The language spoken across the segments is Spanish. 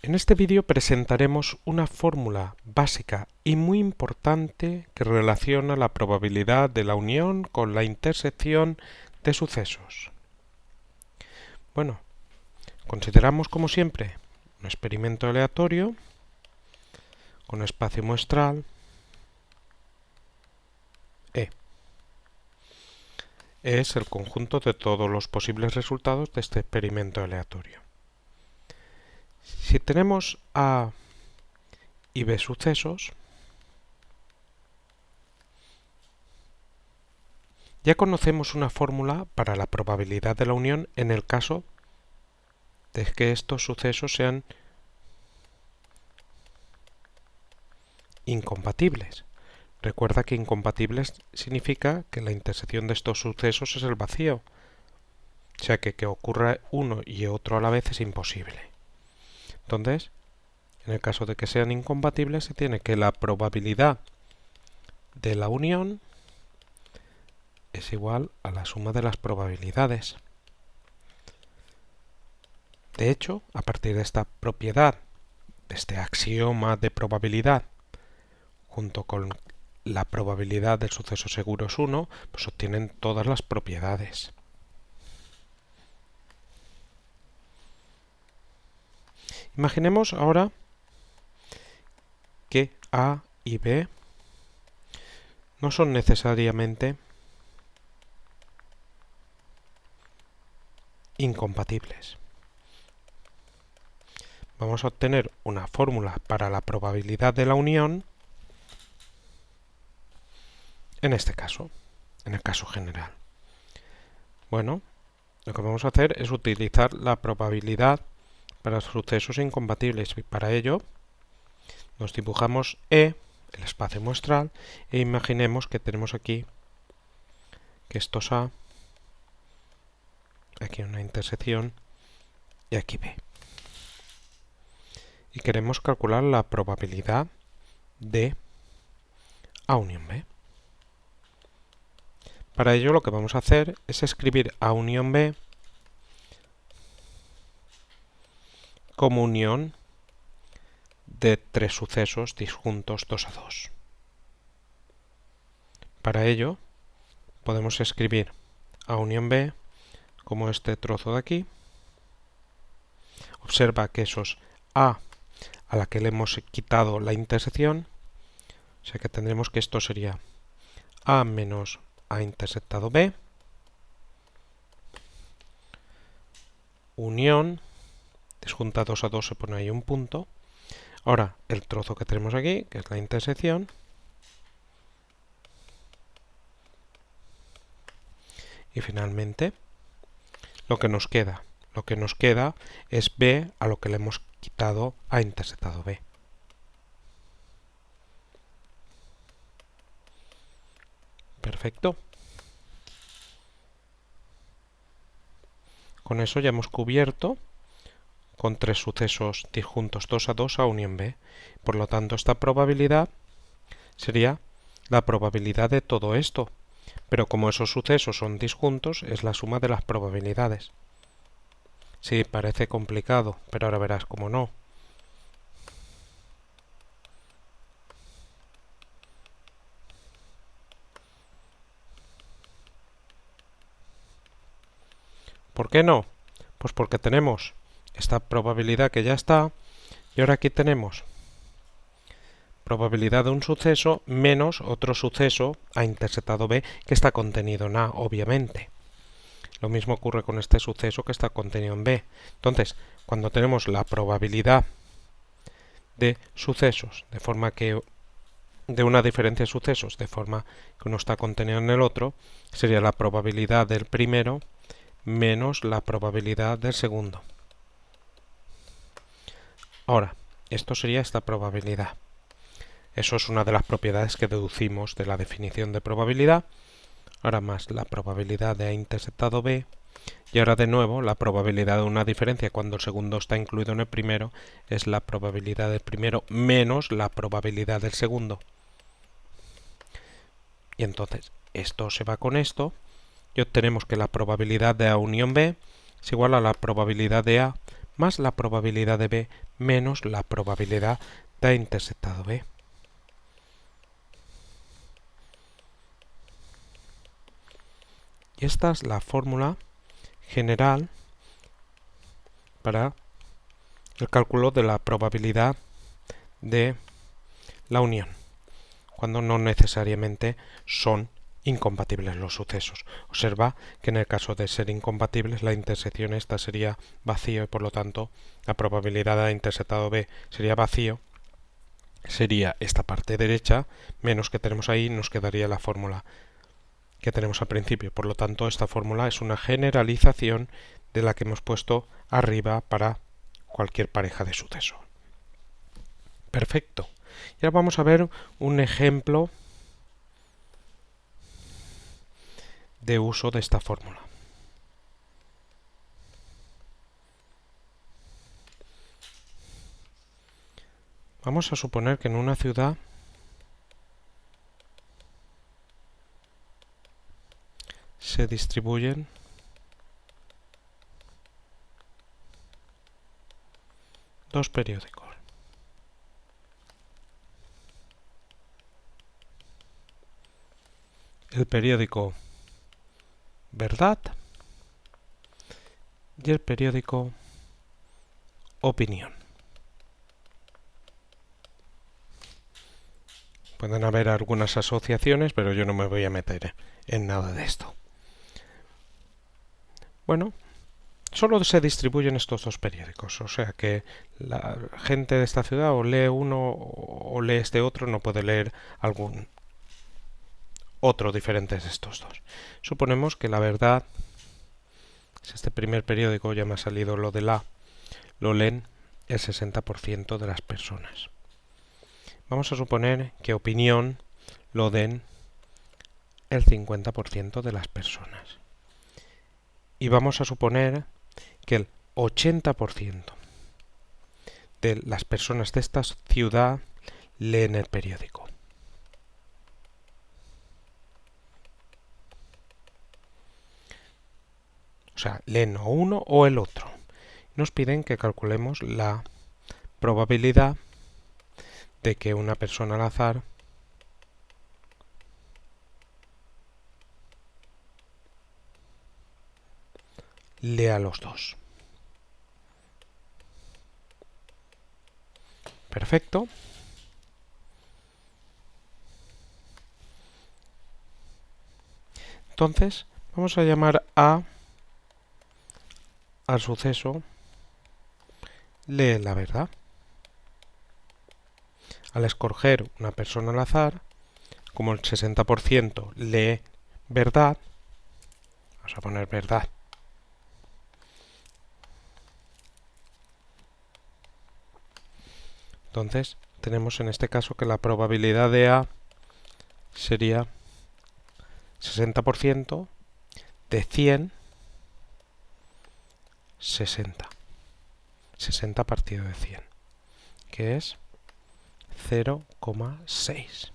En este vídeo presentaremos una fórmula básica y muy importante que relaciona la probabilidad de la unión con la intersección de sucesos. Bueno, consideramos como siempre un experimento aleatorio con espacio muestral E. E es el conjunto de todos los posibles resultados de este experimento aleatorio. Si tenemos A y B sucesos, ya conocemos una fórmula para la probabilidad de la unión en el caso de que estos sucesos sean incompatibles. Recuerda que incompatibles significa que la intersección de estos sucesos es el vacío, o sea que ocurra uno y otro a la vez es imposible. Entonces, en el caso de que sean incompatibles, se tiene que la probabilidad de la unión es igual a la suma de las probabilidades. De hecho, a partir de esta propiedad, de este axioma de probabilidad, junto con la probabilidad del suceso seguro es 1, pues obtienen todas las propiedades. Imaginemos ahora que A y B no son necesariamente incompatibles. Vamos a obtener una fórmula para la probabilidad de la unión en este caso, en el caso general. Bueno, lo que vamos a hacer es utilizar la probabilidad para sucesos incompatibles y para ello nos dibujamos E, el espacio muestral, e imaginemos que tenemos aquí que esto es A, aquí una intersección y aquí B. Y queremos calcular la probabilidad de A unión B. Para ello lo que vamos a hacer es escribir A unión B como unión de tres sucesos disjuntos 2 a 2. Para ello podemos escribir A unión B como este trozo de aquí. Observa que eso es A a la que le hemos quitado la intersección, o sea que tendremos que esto sería A menos A intersectado B, unión, disjunta 2 a 2 se pone ahí un punto. Ahora el trozo que tenemos aquí, que es la intersección, y finalmente lo que nos queda es B a lo que le hemos quitado A intersectado B. Perfecto. Con eso ya hemos cubierto con tres sucesos disjuntos 2 a 2 a unión B. Por lo tanto, esta probabilidad sería la probabilidad de todo esto. Pero como esos sucesos son disjuntos, es la suma de las probabilidades. Sí, parece complicado, pero ahora verás cómo no. ¿Por qué no? Pues porque tenemos esta probabilidad que ya está, y ahora aquí tenemos probabilidad de un suceso menos otro suceso A intersectado B que está contenido en A, obviamente. Lo mismo ocurre con este suceso que está contenido en B. Entonces, cuando tenemos la probabilidad de sucesos, de forma que de una diferencia de sucesos, de forma que uno está contenido en el otro, sería la probabilidad del primero menos la probabilidad del segundo. Ahora, esto sería esta probabilidad. Eso es una de las propiedades que deducimos de la definición de probabilidad. Ahora más la probabilidad de A intersectado B. Y ahora de nuevo la probabilidad de una diferencia cuando el segundo está incluido en el primero es la probabilidad del primero menos la probabilidad del segundo. Y entonces esto se va con esto y obtenemos que la probabilidad de A unión B es igual a la probabilidad de A más la probabilidad de B menos la probabilidad de A interceptado B. Y esta es la fórmula general para el cálculo de la probabilidad de la unión, cuando no necesariamente son incompatibles los sucesos. Observa que en el caso de ser incompatibles la intersección esta sería vacío y por lo tanto la probabilidad de A interceptado B sería vacío, sería esta parte derecha menos que tenemos ahí, nos quedaría la fórmula que tenemos al principio. Por lo tanto, esta fórmula es una generalización de la que hemos puesto arriba para cualquier pareja de suceso. Perfecto. Y ahora vamos a ver un ejemplo de uso de esta fórmula. Vamos a suponer que en una ciudad se distribuyen dos periódicos. El periódico Verdad y el periódico Opinión. Pueden haber algunas asociaciones, pero yo no me voy a meter en nada de esto. Bueno, solo se distribuyen estos dos periódicos, o sea que la gente de esta ciudad o lee uno o lee este otro, no puede leer algún otro diferente de estos dos. Suponemos que La Verdad, si este primer periódico, ya me ha salido lo de la, lo leen el 60% de las personas. Vamos a suponer que Opinión lo den el 50% de las personas. Y vamos a suponer que el 80% de las personas de esta ciudad leen el periódico. O sea, leen o uno o el otro. Nos piden que calculemos la probabilidad de que una persona al azar lea los dos. Perfecto. Entonces, vamos a llamar A al suceso lee la verdad. Al escoger una persona al azar, como el 60% lee verdad, vamos a poner verdad. Entonces, tenemos en este caso que la probabilidad de A sería 60% de 100, 60. 60 partido de 100, que es 0,6.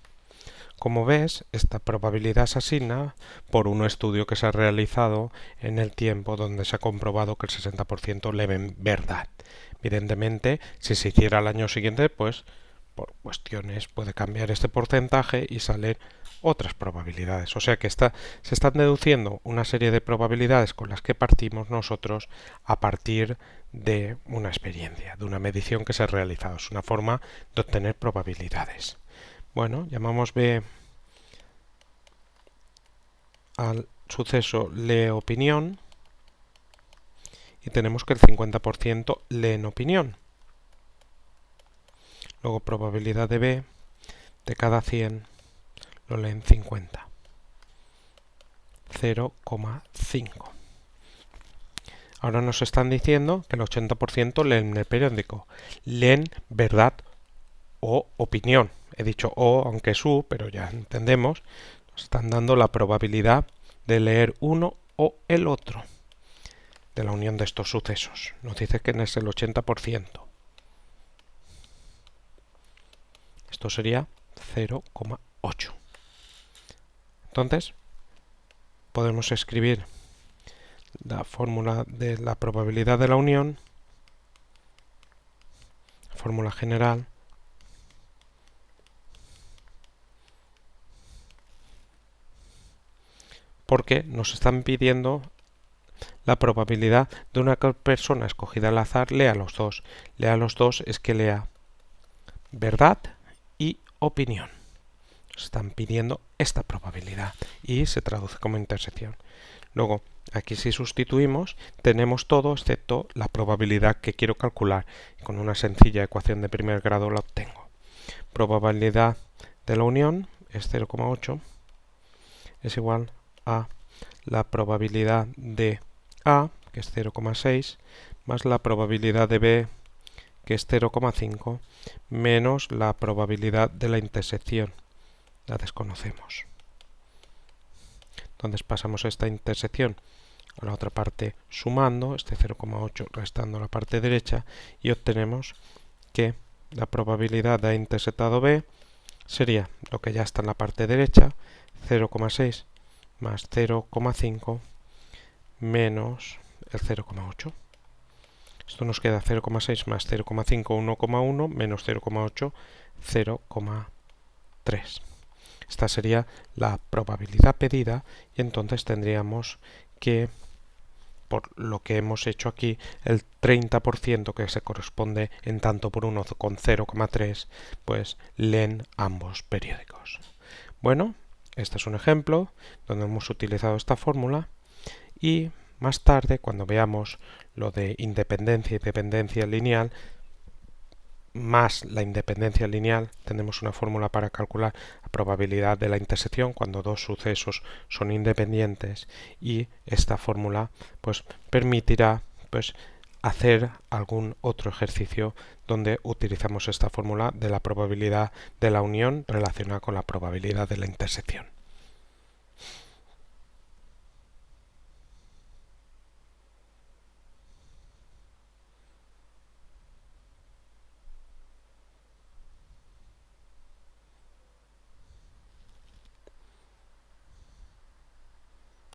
Como ves, esta probabilidad se asigna por un estudio que se ha realizado en el tiempo donde se ha comprobado que el 60% lee verdad. Evidentemente, si se hiciera al año siguiente, pues por cuestiones puede cambiar este porcentaje y salen otras probabilidades. O sea que se están deduciendo una serie de probabilidades con las que partimos nosotros a partir de una experiencia, de una medición que se ha realizado. Es una forma de obtener probabilidades. Bueno, llamamos B al suceso lee opinión y tenemos que el 50% lee en opinión. Luego probabilidad de B, de cada 100 lo leen 50. 0,5. Ahora nos están diciendo que el 80% leen el periódico. Leen verdad o opinión. He dicho o, aunque es u, pero ya entendemos. Nos están dando la probabilidad de leer uno o el otro de la unión de estos sucesos. Nos dice que es el 80%. Esto sería 0,8. Entonces, podemos escribir la fórmula de la probabilidad de la unión fórmula general porque nos están pidiendo la probabilidad de una persona escogida al azar lea los dos. Lea los dos es que lea verdad y opinión. Nos están pidiendo esta probabilidad y se traduce como intersección. Luego, aquí si sustituimos, tenemos todo excepto la probabilidad que quiero calcular. Con una sencilla ecuación de primer grado la obtengo. Probabilidad de la unión es 0,8, es igual a la probabilidad de A, que es 0,6, más la probabilidad de B, que es 0,5, menos la probabilidad de la intersección. La desconocemos. Entonces pasamos esta intersección a la otra parte sumando, este 0,8 restando la parte derecha, y obtenemos que la probabilidad de A intersectado B sería lo que ya está en la parte derecha, 0,6 más 0,5 menos el 0,8. Esto nos queda 0,6 más 0,5, 1,1, menos 0,8, 0,3. Esta sería la probabilidad pedida y entonces tendríamos que, por lo que hemos hecho aquí, el 30% que se corresponde en tanto por 1 con 0,3, pues leen ambos periódicos. Bueno, este es un ejemplo donde hemos utilizado esta fórmula y más tarde, cuando veamos lo de independencia y dependencia lineal, más la independencia lineal, tenemos una fórmula para calcular la probabilidad de la intersección cuando dos sucesos son independientes, y esta fórmula pues permitirá pues hacer algún otro ejercicio donde utilizamos esta fórmula de la probabilidad de la unión relacionada con la probabilidad de la intersección.